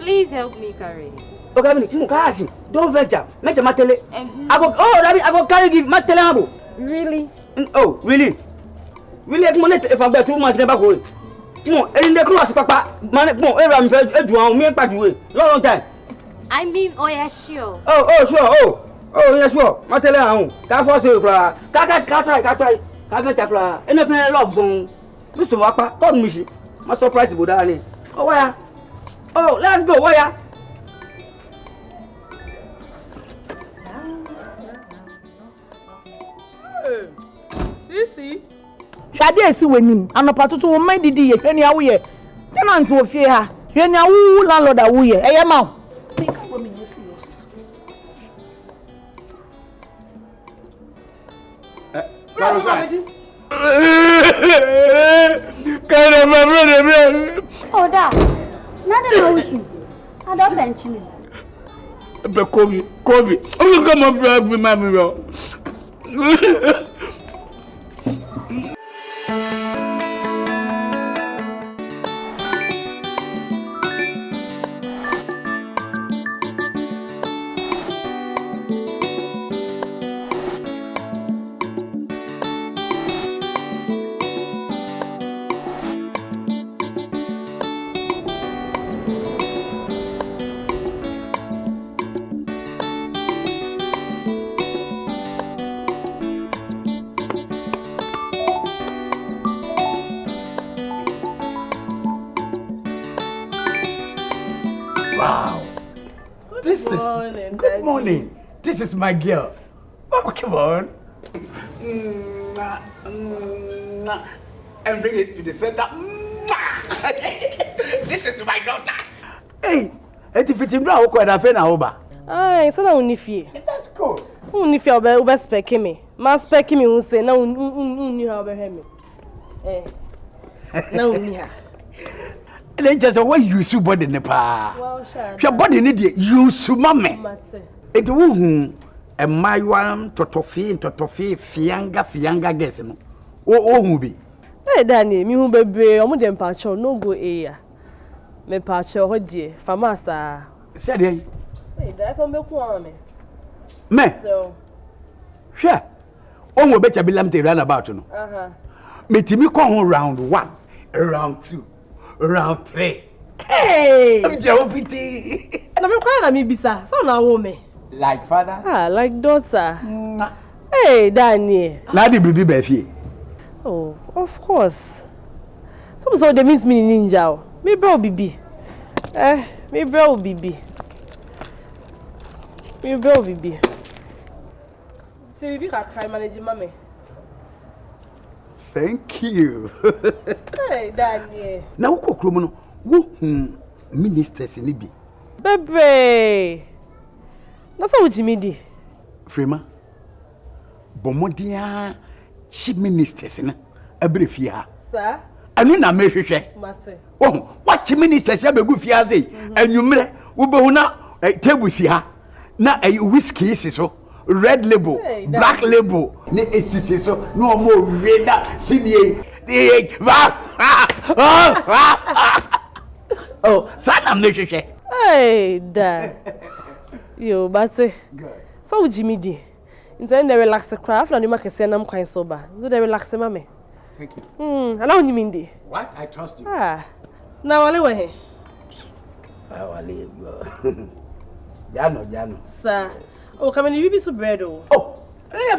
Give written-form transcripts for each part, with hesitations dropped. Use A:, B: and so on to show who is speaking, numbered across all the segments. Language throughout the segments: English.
A: Please help me carry it.
B: Okay, cash. Don't venture. Make my tele. I go carry give my tele.
A: Really?
B: Oh, really? Really, if I'm better 2 months never go. No, and the cross, Papa. Man, no, I'm very long time.
A: I mean, oh yeah, sure.
B: Oh, sure. Oh, yes, sure. My tele. Can't force you, can't try. Anything love song. Mr. Wapa, come me. My surprise, Budani. Oh, where? Oh, let's go, where?
C: Sisi. Shade esi wenim. Anopatoto wo man didi ye hwani awo ye. Tenant wo fie ha. Hwani awo landlord awo ye. Eye ma. Think about me serious.
A: Oh, da. Nada no. I don't mention it.
D: But Kobe. I'm going to drive with my mirror.
E: Wow. Good morning. This is my girl. Oh, come on. And bring it to the center. This is my daughter. Hey, if it's in brown, quite a friend, Oba.
C: Ay, so na unifie.
E: That's good.
C: Unifie obe spec me. Ma spec me who say na uni ha obe me. Na uni ha.
E: Then just away you su body ne pa.
C: Well, sure.
E: Your body need you su mame.
C: Mate.
E: It won't a my one totofi fianga guess no. Oh who be?
C: Hey Danny, me who bebre omo dem pacho no go eya. Me pacho ho die famasa.
E: Say dey.
C: Hey, that's on me kwa me.
E: Me.
C: So.
E: Sure. On wo becha bilam te run about no. Metimi ko ho round 1, round 2. Round 3.
C: Hey!
E: I'm Jawopiti.
C: Na me kwa na me bisa. So na wo me.
E: Like father?
C: Ah, like daughter. Hey, Danny.
E: Na di bibi be fie.
C: Oh, of course. So they means me ninja. Me bro bibi. Me bro bibi. Me bro bibi. So bibi ka kai manage mame.
E: Thank you.
C: Hey, Danny.
E: Na wo kokro no, wo ministers ni bi.
C: Bebe. Na so wujimi di.
E: Frema. Bomodia chief ministers na abre fie ha.
C: Sir?
E: Anu na mehwehwe.
C: Mate.
E: Oh, what chief ministers ya begu fie aze. Anwumre wo behu na table si ha. Na whiskey isi so. Red label, hey, black label, ne esisi so no more reda CDA. Oh, sana mnehwehwe.
C: Hey, da. Yo, bate.
E: Good.
C: So Jimmy D. Instead the relax craft na nyuma kese na mkwan soba. So the relax mame.
E: Thank you.
C: Allow Jimmy D.
E: What? I trust you.
C: Na wale we he.
E: Wale go. Jano.
C: Sir. Oh, come and you be so bread oh.
E: Oh,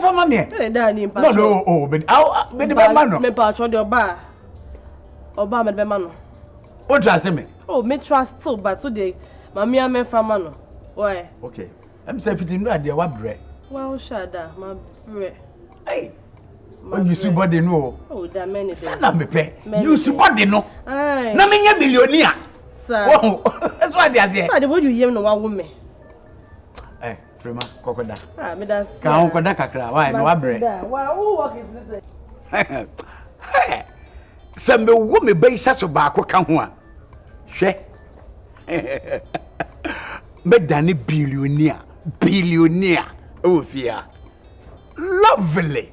E: for mommy.
C: Hey, Danny,
E: no, but the man.
C: Me patch the bar. Oba me the man.
E: What trust me?
C: Oh, me trust so, but today, mammy and me famano. Why?
E: Okay. I'm saying fitting no idea what bread.
C: Well, shada, my bread.
E: Hey. When you see body no.
C: Oh, that many days.
E: Sana me pay. You see body no.
C: Aye.
E: Na me nya millionaire.
C: Sir.
E: Oh, that's what they are saying.
C: Sir, the way you hear no one woman.
E: Eh, Frema, kokoda.
C: Me that's.
E: Ka on koda kakra, why no abre.
C: Why who work is this?
E: Hey. Some wo me be so ba ko ka ho a. Hwe. Me dane billionaire. Oh fear. Lovely.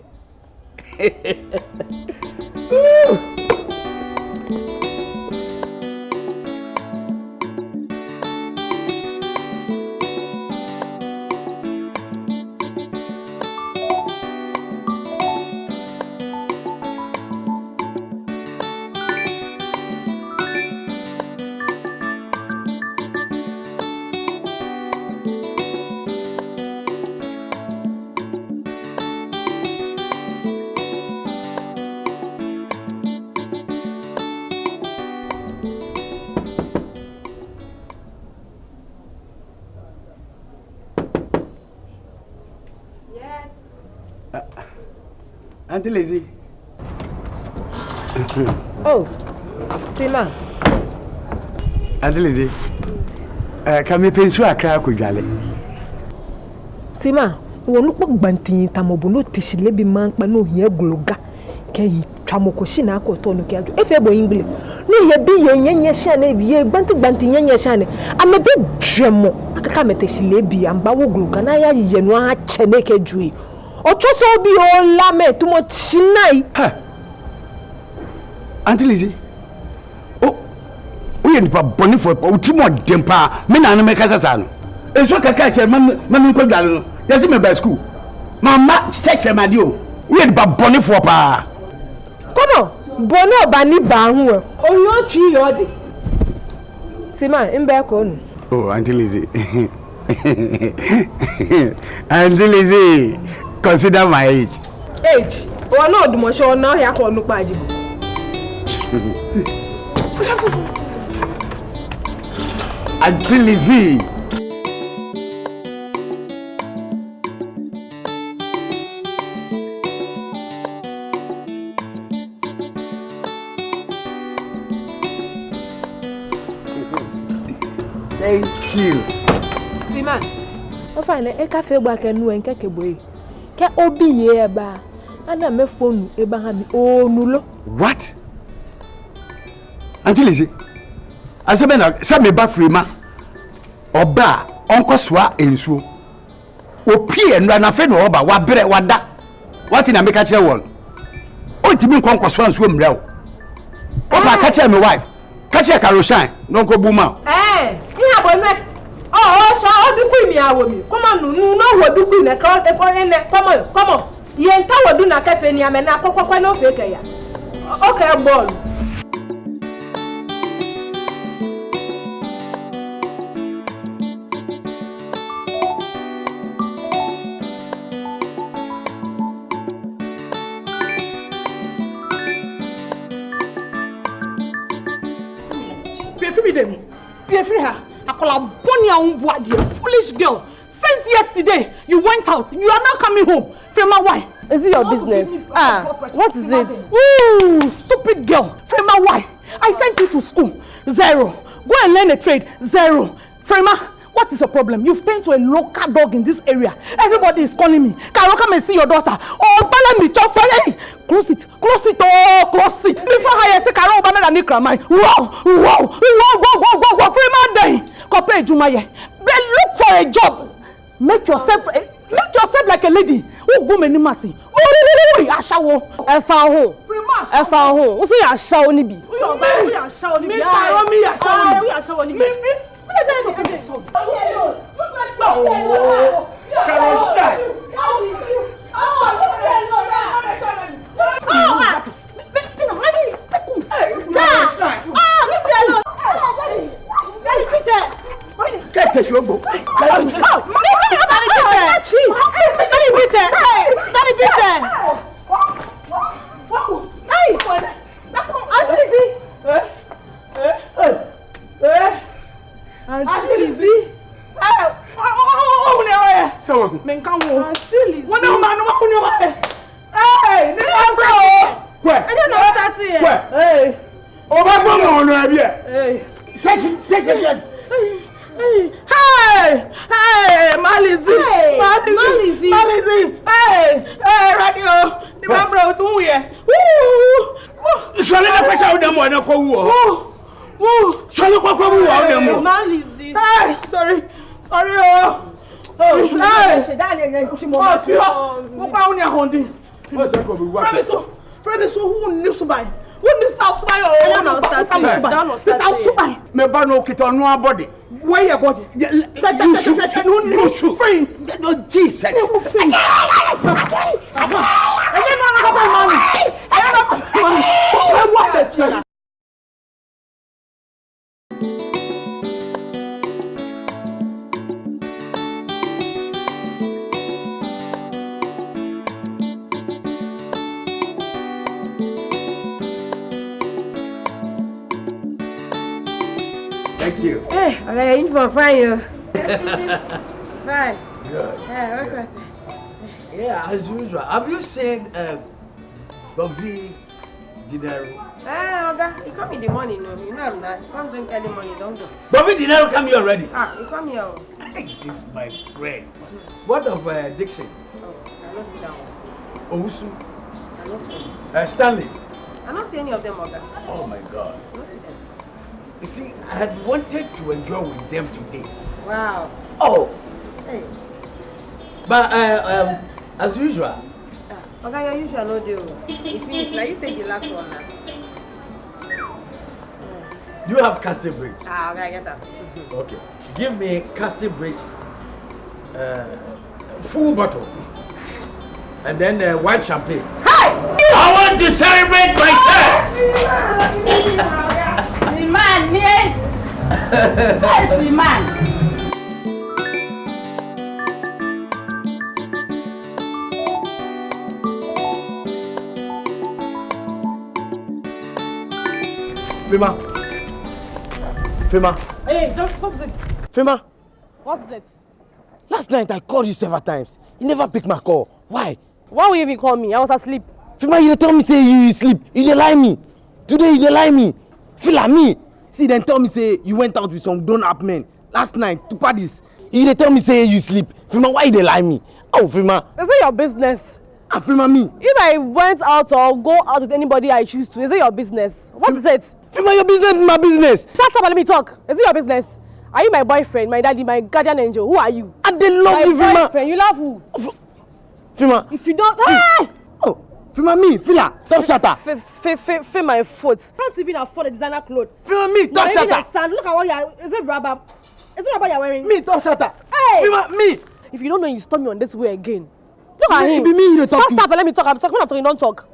E: Auntie Lizzie.
C: Oh, Seaman.
E: Auntie Lizzie. Come pensu akra akudwale.
C: Seaman, wonu kpo gbantin tamobo no tishile bi man pa no hia gluga. Ke twamoko shi na akoto no ke ajo. Efe bo English. No ye bi ye nyenye sha na bi ye gbantin nyenye sha ne. Amebe dremo. Akaka metishile bi amba wo gluga na ya ye no a che ne ke due. Ocho so bi o la me tumo chinai.
E: Auntie Lizzie. Oh, we need to boni for ultimo dempa. Me na no me kasa sa no. Enso kaka che man ko dwale no. Yesi me by school. Mama sex e madio. We need to boni for pa.
C: Kono, boni obani ba hu. Oyo chi yo de. Seaman, mbe ko nu.
E: Oh, Auntie Lizzie. Auntie Lizzie, consider my age.
C: Age? Oh no, the motion now here ko nu paji.
E: Auntie Lizzie. Thank you.
C: Seaman, o fine e ka fe gba ke nu en ke boy. Ke obi ye ba. Ana me phone e ba ha bi onulo.
E: What? Auntie Lizzie. Asabena sabe ba frima. Oba onko soa ensuo. Opie enra na fe no oba wa bere wada. What in America che won? O timi nkonko soa ensuo mra o. Oba ka che me wife. Ka che Karoshan no ko buma.
C: Ihe abo nu oh so odukwu mi awo mi. Come on nu no wodukwu ne ka e ko ne. Come on. Ye nta wodu na cafe ni ame na kokokwa no fe ke ya. Okay ball. Be free her. Akola bonia unboadi, foolish girl. Since yesterday you went out, you are now coming home. Frema, why?
F: Is it your business? What is it?
C: Ooh, stupid girl. Frema, why? I sent you to school. 0. Go and learn a trade. 0. Frema, what is your problem? You've turned to a local dog in this area. Everybody is calling me. Carol, come and see your daughter. Oh, tell me, chop fire. Close it. Oh, close it. Before I say Carol, Obama and Nikramai. Wow. Frema, day. Kope Jumaye. Look for a job. Make yourself like a lady. Oh, go many mercy. Oh, Ashawo.
F: Efaho. Efaho. Who say Ashawo ni bi?
C: We are showing me. Me ba no kita no body. Where your body? You should. Friend. No Jesus.
E: Thank you.
F: Hey, I'm in for fire. Fine.
E: Good.
F: Yeah, what was it?
G: Yeah, as usual. Have you seen
E: Bobby dinero.
F: Oga, he come in the morning, no. You know I'm not. Come drink early morning, don't go.
E: Bobby dinero come here already.
F: He come here.
E: Hey, this is my friend. What of Dixon?
F: Oh, I don't see that one.
E: Owusu?
F: I don't see.
E: Stanley?
F: I don't see any of them, Oga.
E: Oh my God.
F: I don't see them.
E: You see, I had wanted to enjoy with them today.
F: Wow.
E: Oh,
F: Hey.
E: but as usual.
F: Oga, your usual no deal. You finish now. You take the last one now.
E: Do you have Castle Bridge?
F: Oga, get that.
E: Okay. Give me Castle Bridge, full bottle, and then white champagne. Hey! I want to celebrate myself.
A: Seaman, yeah. Hey, Seaman.
E: Fema.
F: Hey, what's it?
E: Fema.
F: What's it?
E: Last night I called you several times. You never picked my call. Why?
F: Why would you even call me? I was asleep.
E: Fema, you tell me say you sleep. You dey lie me. Today you dey lie me. Feel like me. See, then tell me say you went out with some grown-up men last night to parties. You dey tell me say you sleep. Fema, why you dey lie me? Oh, Fema.
F: Is it your business?
E: Fema, me.
F: If I went out or go out with anybody I choose to, is it your business? What is it?
E: Fema, your business is my business.
F: Shut up and let me talk. Is it your business? Are you my boyfriend, my daddy, my guardian angel? Who are you?
E: I dey love you,
F: My
E: Fema.
F: boyfriend. You love who?
E: Fema.
F: If you don't... Hey!
E: Oh, Fema, me. Fila. Top shatter.
F: Feel my foot. I can't even afford a designer clothes.
E: Fema, me. Top
F: You're even
E: shatter.
F: a sand. Look at what you are... Is it rubber? Is it rubber you're wearing?
E: Me. Top shatter.
F: Hey!
E: Fema, me.
F: If you don't know, you stop me on this way again. Look at
E: It
F: him.
E: be me you dey talk to.
F: Shut up and let me talk. I'm talking. When I'm talking, don't talk.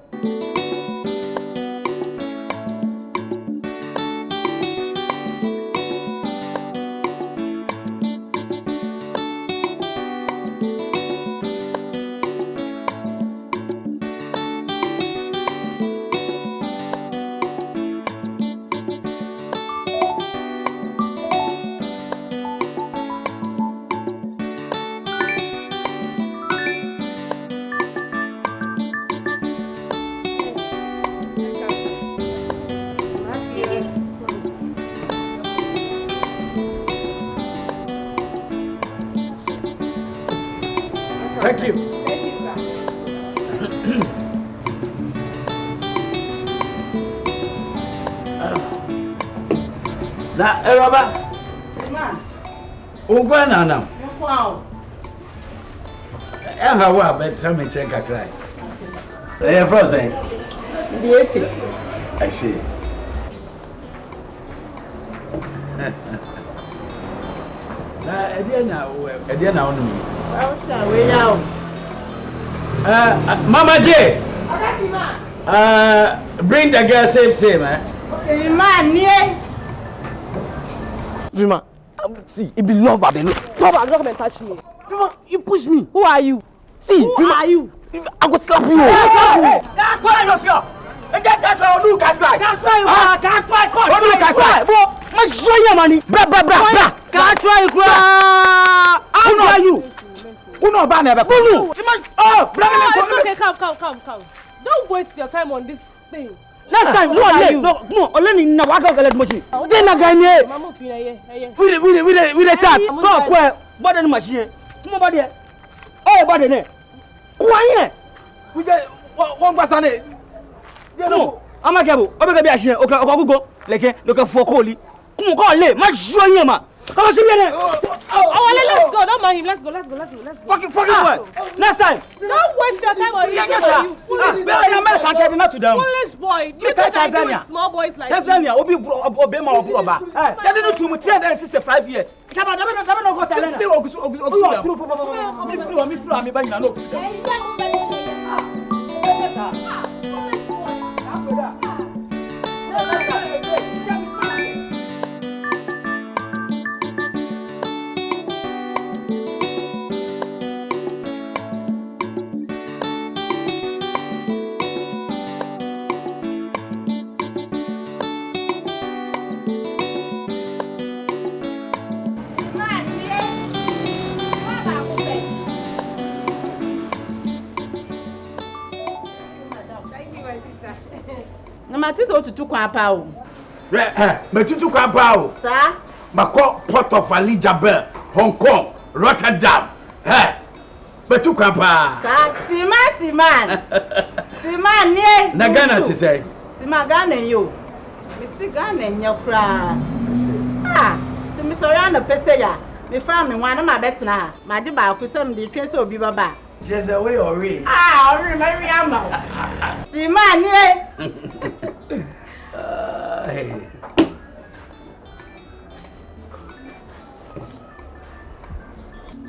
E: Thank you. Na Eroba.
A: Seaman.
E: Ungwa na nam.
A: Wow.
E: Ha wa better me check kakra. Frozen. I see. Na edia na onu mi. Mama J. Bring the girl same, eh?
A: Seaman, yeah.
E: Fima, see, if the love are the love.
F: Papa, don't come and touch me.
E: Fima, you push me.
F: Who are you?
E: See,
F: Who
E: Fima,
F: are you?
E: I go slap you.
B: Can't try your fear. Can't try, you can't try. Can't try, can't try, can't try. Bro,
E: I'm show you money. Bra.
B: can't try, bro. How are you? Who know about never? Oh,
F: It's okay, come. Don't waste your time on this thing.
B: Next time, no, only in Nawaka let mochi. Then again,
F: Mama,
B: we the chat. Go, what the machine? Come on, buddy. Oh, buddy, ne. Quiet.
E: We get one person.
B: No, I'm a cable. I'm a cable. Okay, go. Look for Coley. Come on, call late. Much show you, man. Come on, see me.
F: let's go. Don't mind him. Let's go.
B: Fucking boy. Next time.
F: Don't waste your time on you. Foolish boy. Foolish boy. You think I do with small boys like
B: Tanzania, Obi Obama or Buba. They didn't do 365 years. Come on, go
F: Matis o tutu kwa pa o.
E: Me tutu kwa pa o.
F: Sir?
E: Mako Port of Ali Jabel, Hong Kong, Rotterdam. Me tutu kwa pa.
F: Seaman. Seaman nie.
E: Na Ghana ti say.
F: Seaman Ghana yo. Me si Ghana nya kra. To me sorry na pese ya. Me fa me wan na ma betena ha. Ma de ba ku sem de twen se obi baba.
E: Just away ori.
F: Ori Mary ama. Seaman nie.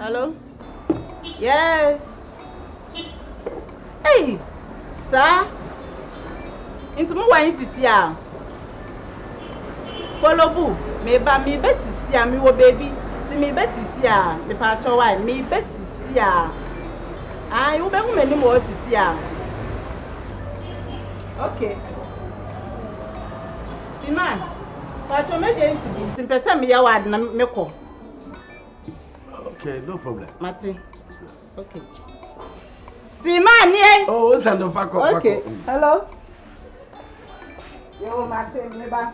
F: Hello? Yes. Hey, sir. Into mo wa yin sisi a. Follow bu, me ba mi be sisi a mi wo baby. Ti mi be sisi a, me pa cho wa mi be sisi a. Ai, wo be hu me ni mo sisi a. Okay. Seaman. Pa cho me je nsi. Ti pese me ya wa na me ko.
E: Okay, no problem.
F: Martin. Okay. Seaman here.
E: Oh, it's an fuck up.
F: Okay. Hello. Yo, Martin, me ba.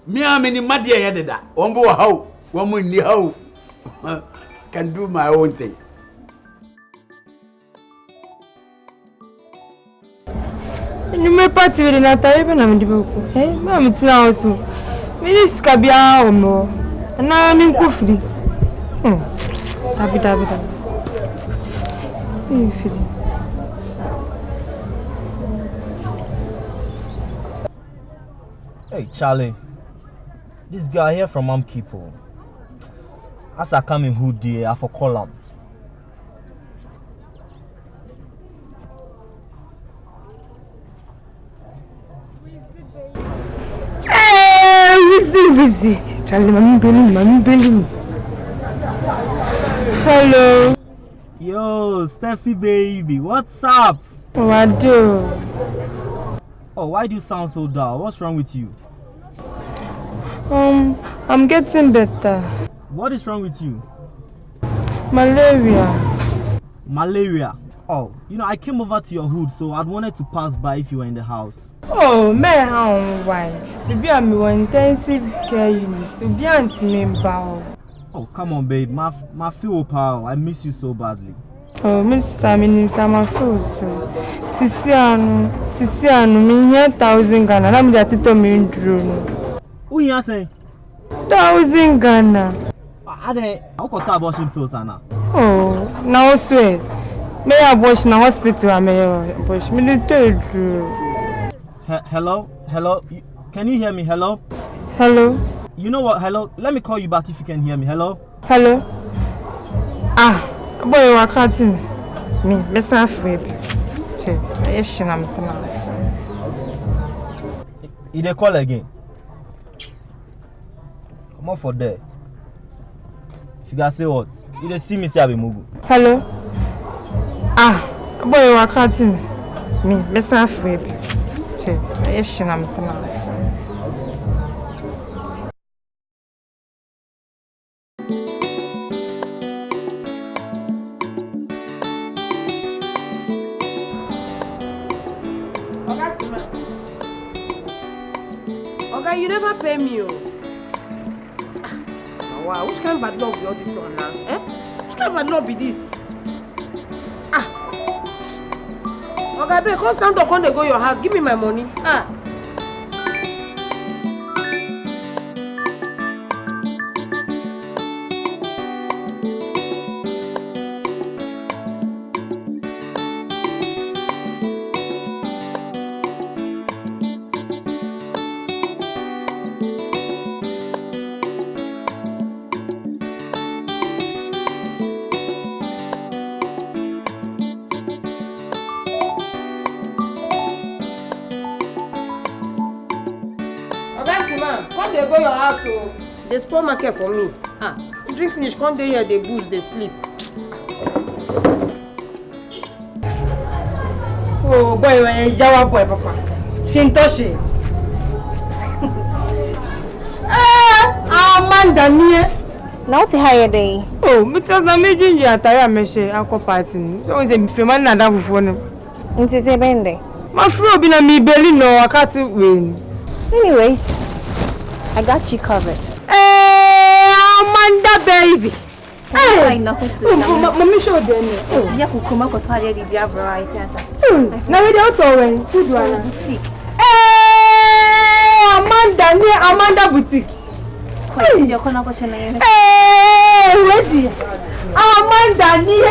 E: Me amini madie ya deda. Wombo wa how, womu ni how. Can do my own thing.
C: You may party with Natalie when I'm in the book. Hey, I'm now so. Miss Cabia or more. And now I'm in Kufri. Happy.
G: Hey, Charlie. This guy here from Amkipo. As I come in hoodie, I for call him.
C: Busy. Charlie, mommy belly. Hello.
G: Yo, Steffi baby, what's up?
C: Oh, I do.
G: Oh, why do you sound so dull? What's wrong with you?
C: I'm getting better.
G: What is wrong with you?
C: Malaria.
G: Oh, you know, I came over to your hood, so I'd wanted to pass by if you were in the house.
C: Oh, man, why? Maybe I'm in intensive care unit, so be anti-member.
G: Oh, come on, babe. My feel pal. I miss you so badly.
C: Oh, Mr. I'm so. Sisiano, me 1,000 Ghana. Let me just tell me in drone.
G: Who you saying?
C: 1,000 Ghana.
G: How got abortion pills, Anna?
C: Oh, now swear. May I abortion in the hospital? I may abortion. Me the third.
G: Hello? Can you hear me? Hello? You know what? Hello? Let me call you back if you can hear me. Hello?
C: Boy, I can't me. Let's not afraid. Yes, I'm
G: You dey call again? Come on for there. If you guys say what? You dey see me say I be mugu.
C: Hello? Boy, I can't me. Let's not afraid. Yes, I'm
F: Okay, you never pay me. Wow, which kind of bad luck be all this one now? Which kind of bad luck be this? Okay, babe, come stand up, come go your house. Give me my money. Come they go your house, so they spoil market for me. Drink finish, come they here, they booze, they sleep.
C: Oh boy, when you boy, papa. Kintoshi. Amanda niye.
H: Na oti higher day.
C: Oh, because na me ginger ataya me she akọ party. So we say me fema na dan fufu ne.
H: Nti se bende.
C: Ma fro bi na me beli no wakati we.
H: Anyways, I got you covered.
C: Amanda baby.
H: Hey, no
C: Mommy show them.
H: Oh, ya kukuma ko tware di bia bro I can't.
C: Na we dey auto wen. Food wana.
H: Boutique.
C: Amanda ni Amanda boutique.
H: Kwa ndio kona ko shena yeye.
C: Ready. Amanda ni.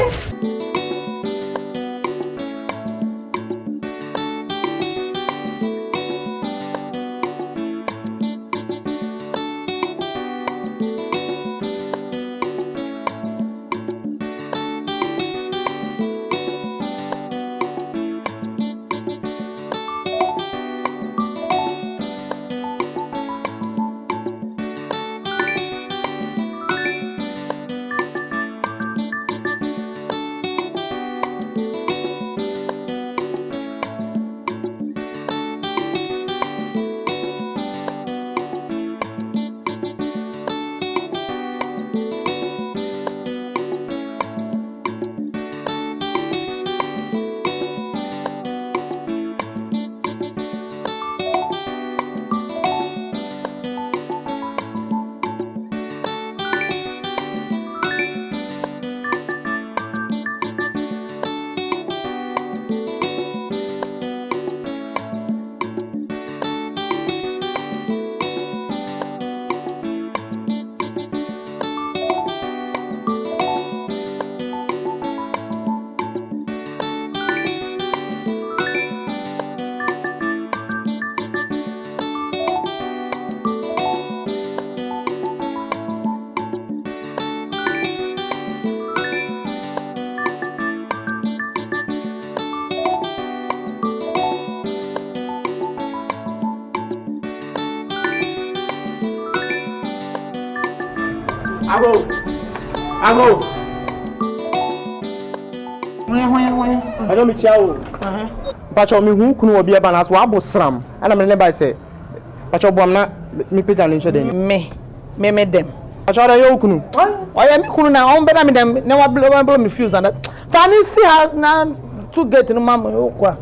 I: Ago. I don't meet you. But you me who kunu obi eba na so abo sram. Ana me ne ba say. But you bom na me peta ni nhede ni.
F: Me dem.
I: But you dey kunu.
F: Oya me kunu na on be na me dem na wa blow me fuse and. Fa ni see ha na to get no mama yo kwa.